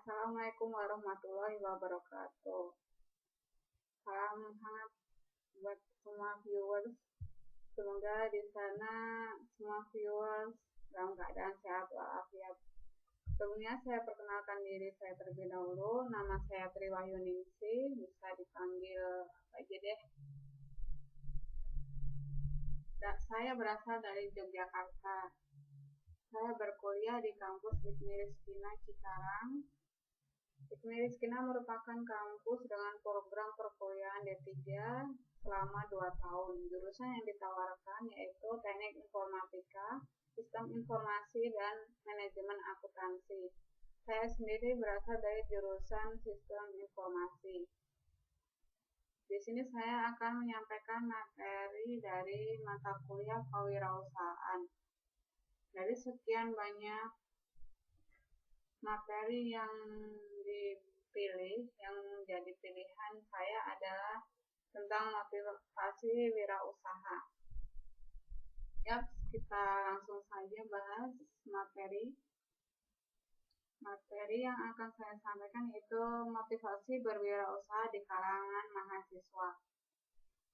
Assalamualaikum warahmatullahi wabarakatuh. Salam hangat buat semua viewers. Semoga di sana semua viewers dalam keadaan sehat walafiat. Sebelumnya saya perkenalkan diri saya terlebih dahulu. Nama saya Triwahyuningsih, bisa dipanggil apa aja deh. Saya berasal dari Yogyakarta. Saya berkuliah di kampus IPMI Rizkina Cikarang. IPMI Rizkina merupakan kampus dengan program perkuliahan D3 selama 2 tahun. Jurusan yang ditawarkan yaitu Teknik Informatika, Sistem Informasi, dan Manajemen Akuntansi. Saya sendiri berasal dari jurusan Sistem Informasi. Di sini saya akan menyampaikan materi dari mata kuliah kewirausahaan. Dari sekian banyak materi yang dipilih, yang menjadi pilihan saya adalah tentang motivasi wirausaha. Kita langsung saja bahas materi. Materi yang akan saya sampaikan yaitu motivasi berwirausaha di kalangan mahasiswa.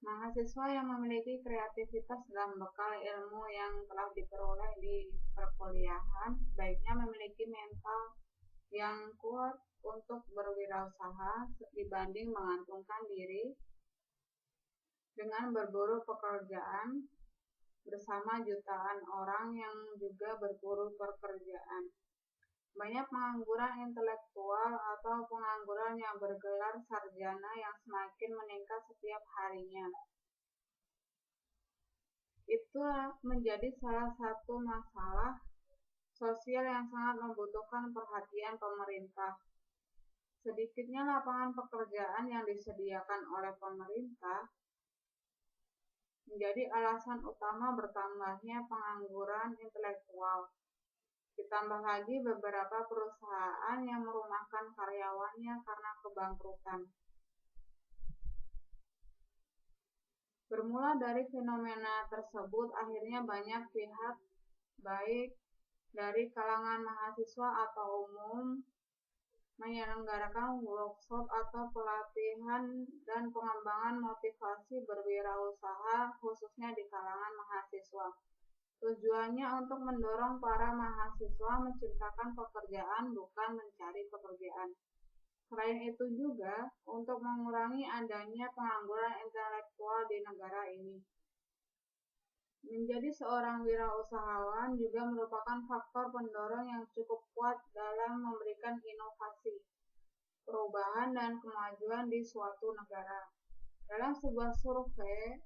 Mahasiswa yang memiliki kreativitas dan bekal ilmu yang telah diperoleh di perkuliahan sebaiknya memiliki mental yang kuat untuk berwirausaha dibanding mengantungkan diri dengan berburu pekerjaan bersama jutaan orang yang juga berburu pekerjaan. Banyak pengangguran intelektual atau pengangguran yang bergelar sarjana yang semakin meningkat setiap harinya. Itu menjadi salah satu masalah sosial yang sangat membutuhkan perhatian pemerintah. Sedikitnya lapangan pekerjaan yang disediakan oleh pemerintah menjadi alasan utama bertambahnya pengangguran intelektual. Ditambah lagi beberapa perusahaan yang merumahkan karyawannya karena kebangkrutan. Bermula dari fenomena tersebut, akhirnya banyak pihak, baik dari kalangan mahasiswa atau umum, menyelenggarakan workshop atau pelatihan dan pengembangan motivasi berwirausaha khususnya di kalangan mahasiswa. Tujuannya untuk mendorong para mahasiswa menciptakan pekerjaan bukan mencari pekerjaan. Selain itu juga untuk mengurangi adanya pengangguran intelektual di negara ini. Menjadi seorang wirausahawan juga merupakan faktor pendorong yang cukup kuat dalam memberikan inovasi, perubahan, dan kemajuan di suatu negara. Dalam sebuah survei,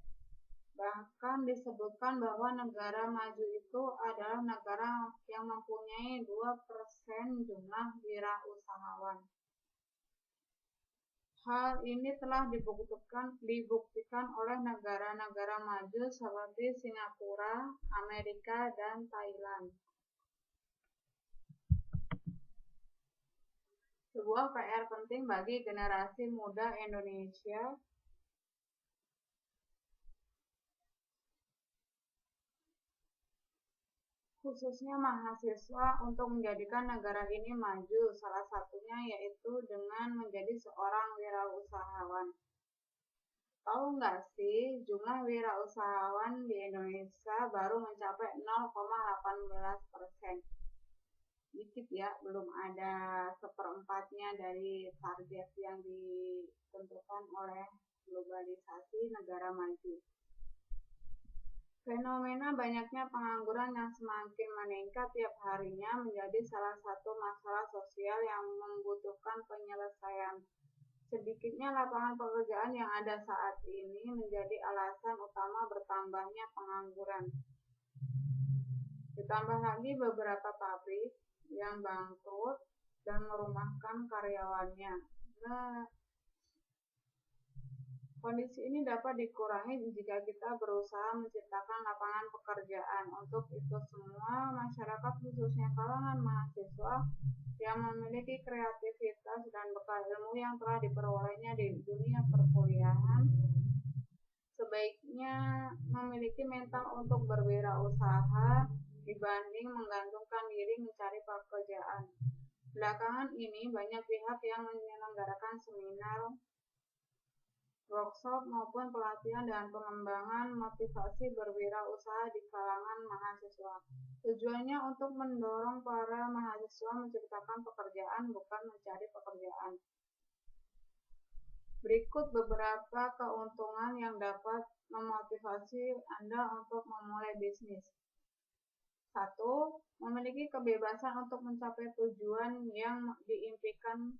bahkan disebutkan bahwa negara maju itu adalah negara yang mempunyai 2% jumlah wirausahawan. Hal ini telah dibuktikan oleh negara-negara maju seperti Singapura, Amerika, dan Thailand. Sebuah PR penting bagi generasi muda Indonesia khususnya mahasiswa untuk menjadikan negara ini maju, salah satunya yaitu dengan menjadi seorang wirausahawan. Tahu nggak sih, jumlah wirausahawan di Indonesia baru mencapai 0,18%. Dikit ya, belum ada seperempatnya dari target yang ditentukan oleh globalisasi negara maju. Fenomena banyaknya pengangguran yang semakin meningkat tiap harinya menjadi salah satu masalah sosial yang membutuhkan penyelesaian. Sedikitnya lapangan pekerjaan yang ada saat ini menjadi alasan utama bertambahnya pengangguran. Ditambah lagi beberapa pabrik yang bangkrut dan merumahkan karyawannya. Kondisi ini dapat dikurangi jika kita berusaha menciptakan lapangan pekerjaan. Untuk itu semua, masyarakat khususnya kalangan mahasiswa yang memiliki kreativitas dan bekal ilmu yang telah diperolehnya di dunia perkuliahan sebaiknya memiliki mental untuk berwirausaha dibanding menggantungkan diri mencari pekerjaan. Belakangan ini banyak pihak yang menyelenggarakan seminar, workshop maupun pelatihan dan pengembangan motivasi berwirausaha di kalangan mahasiswa. Tujuannya untuk mendorong para mahasiswa menciptakan pekerjaan, bukan mencari pekerjaan. Berikut beberapa keuntungan yang dapat memotivasi Anda untuk memulai bisnis. 1. Memiliki kebebasan untuk mencapai tujuan yang diimpikan,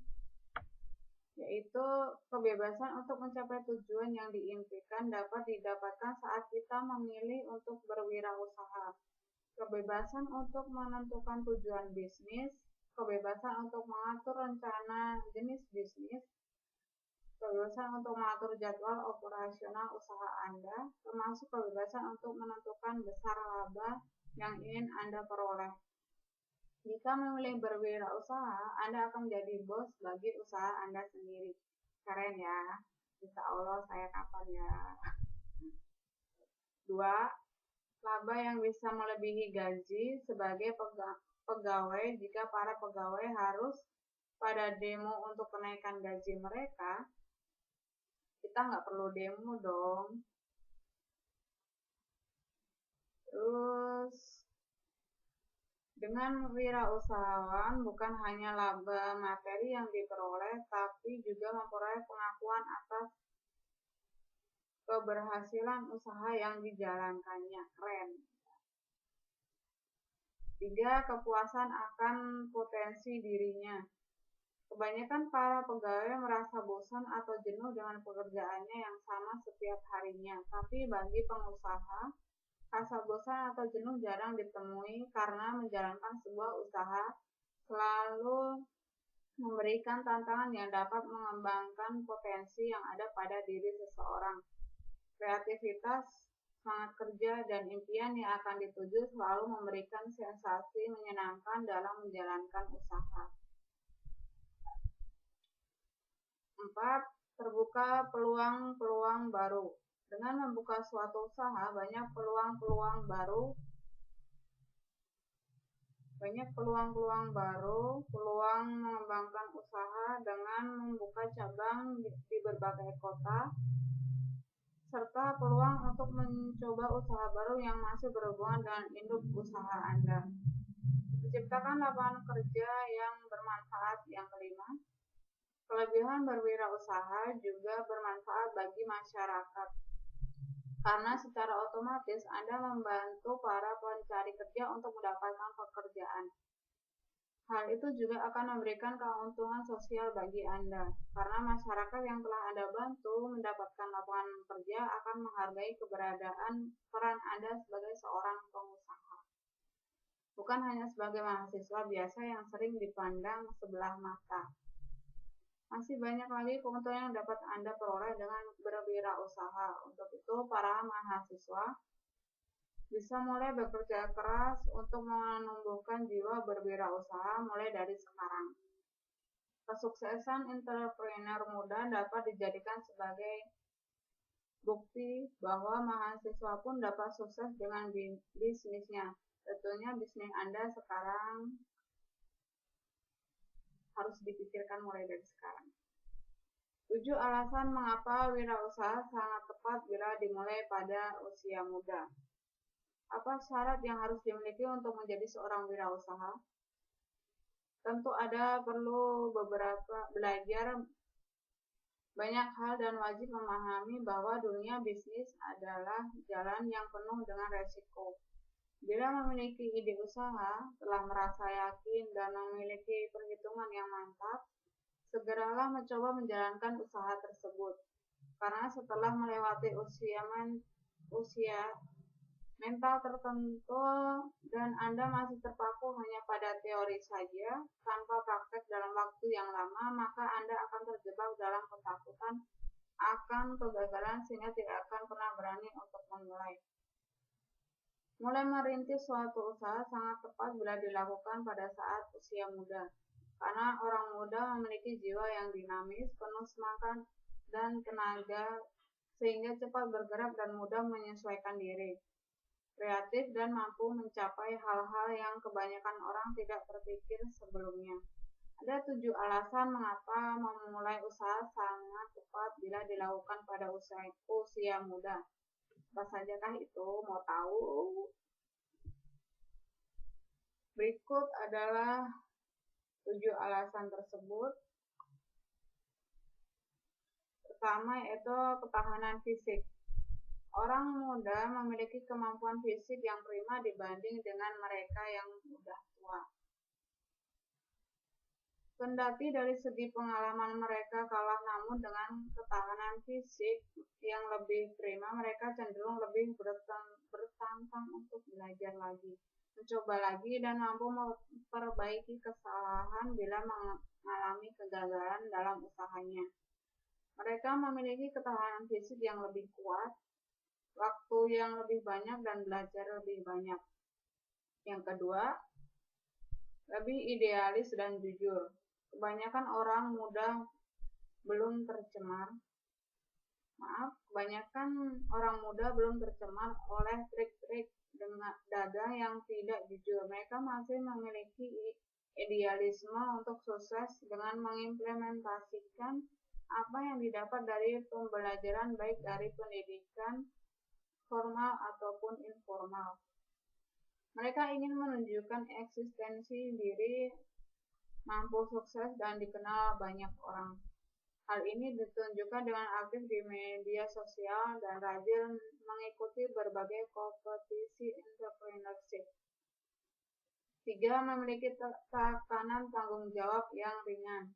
yaitu kebebasan untuk mencapai tujuan yang diimpikan dapat didapatkan saat kita memilih untuk berwirausaha. Kebebasan untuk menentukan tujuan bisnis, kebebasan untuk mengatur rencana jenis bisnis, kebebasan untuk mengatur jadwal operasional usaha Anda, termasuk kebebasan untuk menentukan besar laba yang ingin Anda peroleh. Jika memilih berwirausaha, Anda akan menjadi bos bagi usaha Anda sendiri. Keren ya? Insya Allah saya kapan ya? 2. Laba yang bisa melebihi gaji sebagai pegawai. Jika para pegawai harus pada demo untuk kenaikan gaji mereka, kita nggak perlu demo dong. Terus, dengan wirausahawan bukan hanya laba materi yang diperoleh, tapi juga memperoleh pengakuan atas keberhasilan usaha yang dijalankannya. Keren. 3. Kepuasan akan potensi dirinya. Kebanyakan para pegawai merasa bosan atau jenuh dengan pekerjaannya yang sama setiap harinya. Tapi bagi pengusaha, rasa bosan atau jenuh jarang ditemui karena menjalankan sebuah usaha selalu memberikan tantangan yang dapat mengembangkan potensi yang ada pada diri seseorang. Kreativitas, semangat kerja, dan impian yang akan dituju selalu memberikan sensasi menyenangkan dalam menjalankan usaha. 4. Terbuka peluang-peluang baru. Dengan membuka suatu usaha, banyak peluang-peluang baru, peluang mengembangkan usaha dengan membuka cabang di berbagai kota, serta peluang untuk mencoba usaha baru yang masih berhubungan dengan induk usaha Anda. Menciptakan lapangan kerja yang bermanfaat. Yang kelima, kelebihan berwirausaha juga bermanfaat bagi masyarakat, karena secara otomatis Anda membantu para pencari kerja untuk mendapatkan pekerjaan. Hal itu juga akan memberikan keuntungan sosial bagi Anda, karena masyarakat yang telah Anda bantu mendapatkan lapangan kerja akan menghargai keberadaan peran Anda sebagai seorang pengusaha, bukan hanya sebagai mahasiswa biasa yang sering dipandang sebelah mata. Masih banyak lagi keuntungan yang dapat Anda peroleh dengan berwirausaha. Untuk itu, para mahasiswa bisa mulai bekerja keras untuk menumbuhkan jiwa berwirausaha mulai dari sekarang. Kesuksesan entrepreneur muda dapat dijadikan sebagai bukti bahwa mahasiswa pun dapat sukses dengan bisnisnya. Tentunya bisnis Anda sekarang harus dipikirkan mulai dari sekarang. 7 alasan mengapa wirausaha sangat tepat bila dimulai pada usia muda. Apa syarat yang harus dimiliki untuk menjadi seorang wirausaha? Tentu ada perlu belajar banyak hal dan wajib memahami bahwa dunia bisnis adalah jalan yang penuh dengan resiko. Bila memiliki ide usaha, telah merasa yakin dan memiliki perhitungan yang mantap, segeralah mencoba menjalankan usaha tersebut. Karena setelah melewati usia mental tertentu dan Anda masih terpaku hanya pada teori saja, tanpa praktek dalam waktu yang lama, maka Anda akan terjebak dalam ketakutan akan kegagalan sehingga tidak akan pernah berani untuk memulai. Mulai merintis suatu usaha sangat tepat bila dilakukan pada saat usia muda, karena orang muda memiliki jiwa yang dinamis, penuh semangat dan tenaga, sehingga cepat bergerak dan mudah menyesuaikan diri, kreatif, dan mampu mencapai hal-hal yang kebanyakan orang tidak terpikir sebelumnya. Ada 7 alasan mengapa memulai usaha sangat tepat bila dilakukan pada usia muda. Apa sajakah itu? Mau tahu? Berikut adalah 7 alasan tersebut. Pertama yaitu ketahanan fisik. Orang muda memiliki kemampuan fisik yang prima dibanding dengan mereka yang sudah tua. Kendati dari segi pengalaman mereka kalah, namun dengan ketahanan fisik yang lebih prima, mereka cenderung lebih bertantang untuk belajar lagi, mencoba lagi, dan mampu memperbaiki kesalahan bila mengalami kegagalan dalam usahanya. Mereka memiliki ketahanan fisik yang lebih kuat, waktu yang lebih banyak, dan belajar lebih banyak. Yang kedua, lebih idealis dan jujur. Kebanyakan orang muda belum tercemar oleh trik-trik dagang yang tidak jujur. Mereka masih memiliki idealisme untuk sukses dengan mengimplementasikan apa yang didapat dari pembelajaran, baik dari pendidikan formal ataupun informal. Mereka ingin menunjukkan eksistensi diri, mampu sukses, dan dikenal banyak orang. Hal ini ditunjukkan dengan aktif di media sosial dan rajin mengikuti berbagai kompetisi entrepreneurship. 3. Memiliki tekanan tanggung jawab yang ringan.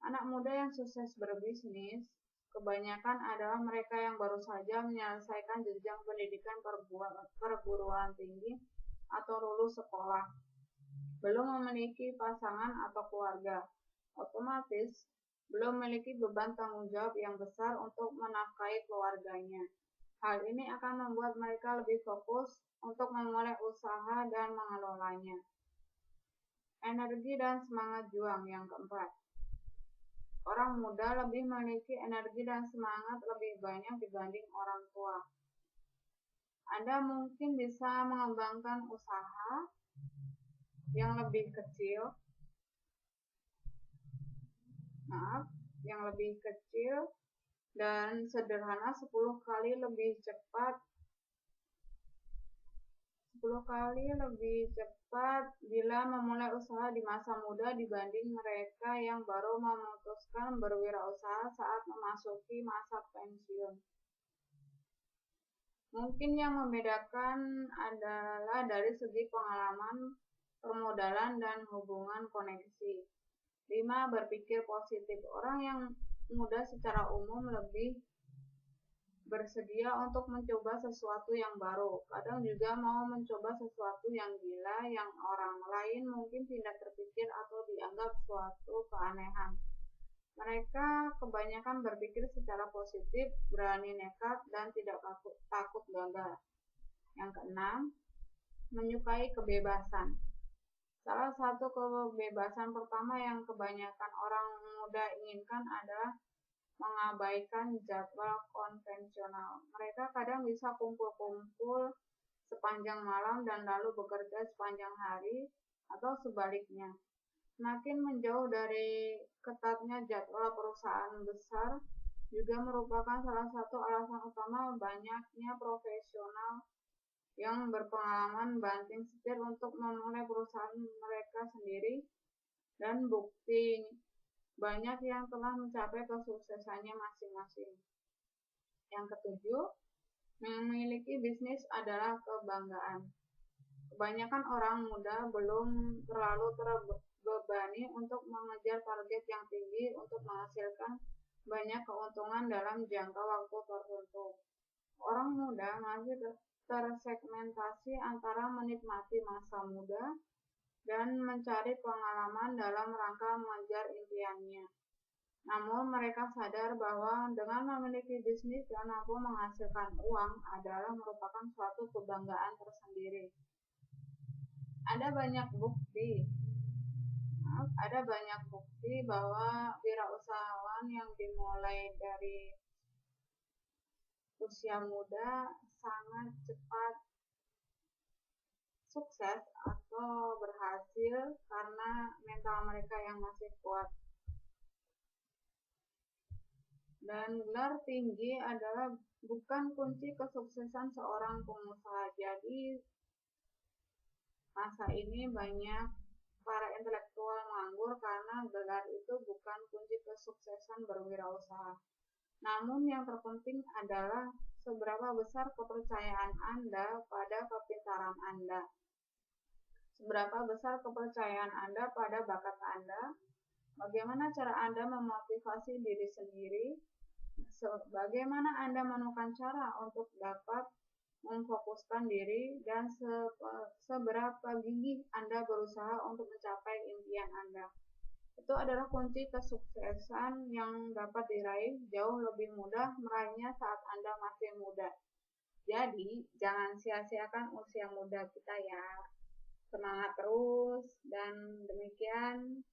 Anak muda yang sukses berbisnis kebanyakan adalah mereka yang baru saja menyelesaikan jenjang pendidikan perguruan tinggi atau lulus sekolah, belum memiliki pasangan atau keluarga, otomatis belum memiliki beban tanggung jawab yang besar untuk menafkahi keluarganya. Hal ini akan membuat mereka lebih fokus untuk memulai usaha dan mengelolanya. Energi dan semangat juang. Yang keempat, orang muda lebih memiliki energi dan semangat lebih banyak dibanding orang tua. Anda mungkin bisa mengembangkan usaha yang lebih kecil dan sederhana 10 kali lebih cepat bila memulai usaha di masa muda dibanding mereka yang baru memutuskan berwirausaha saat memasuki masa pensiun. Mungkin yang membedakan adalah dari segi pengalaman, permodalan, dan hubungan koneksi. 5. Berpikir positif. Orang yang muda secara umum lebih bersedia untuk mencoba sesuatu yang baru. Kadang juga mau mencoba sesuatu yang gila yang orang lain mungkin tidak terpikir atau dianggap suatu keanehan. Mereka kebanyakan berpikir secara positif, berani nekat, dan tidak takut gagal. Yang keenam, menyukai kebebasan. Salah satu kebebasan pertama yang kebanyakan orang muda inginkan adalah mengabaikan jadwal konvensional. Mereka kadang bisa kumpul-kumpul sepanjang malam dan lalu bekerja sepanjang hari, atau sebaliknya. Semakin menjauh dari ketatnya jadwal perusahaan besar juga merupakan salah satu alasan utama banyaknya profesional yang berpengalaman banting setir untuk memulai perusahaan mereka sendiri, dan bukti banyak yang telah mencapai kesuksesannya masing-masing. Yang ketujuh, memiliki bisnis adalah kebanggaan. Kebanyakan orang muda belum terlalu terbebani untuk mengejar target yang tinggi untuk menghasilkan banyak keuntungan dalam jangka waktu tertentu. Orang muda masih tersegmentasi antara menikmati masa muda dan mencari pengalaman dalam rangka mengejar impiannya. Namun mereka sadar bahwa dengan memiliki bisnis dan mampu menghasilkan uang adalah merupakan suatu kebanggaan tersendiri. Ada banyak bukti bahwa wirausahawan yang dimulai dari usia muda sangat cepat sukses atau berhasil karena mental mereka yang masih kuat. Dan gelar tinggi adalah bukan kunci kesuksesan seorang pengusaha. Jadi masa ini banyak para intelektual menganggur karena gelar itu bukan kunci kesuksesan berwirausaha. Namun yang terpenting adalah seberapa besar kepercayaan Anda pada kepintaran Anda. Seberapa besar kepercayaan Anda pada bakat Anda, bagaimana cara Anda memotivasi diri sendiri, bagaimana Anda menemukan cara untuk dapat memfokuskan diri, dan seberapa gigih Anda berusaha untuk mencapai impian Anda. Itu adalah kunci kesuksesan yang dapat diraih. Jauh lebih mudah meraihnya saat Anda masih muda. Jadi, jangan sia-siakan usia muda kita ya. Semangat terus, dan demikian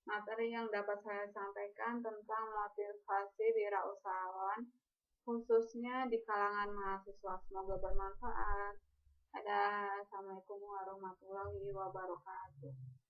materi yang dapat saya sampaikan tentang motivasi wirausahawan, khususnya di kalangan mahasiswa. Semoga bermanfaat. Assalamualaikum warahmatullahi wabarakatuh.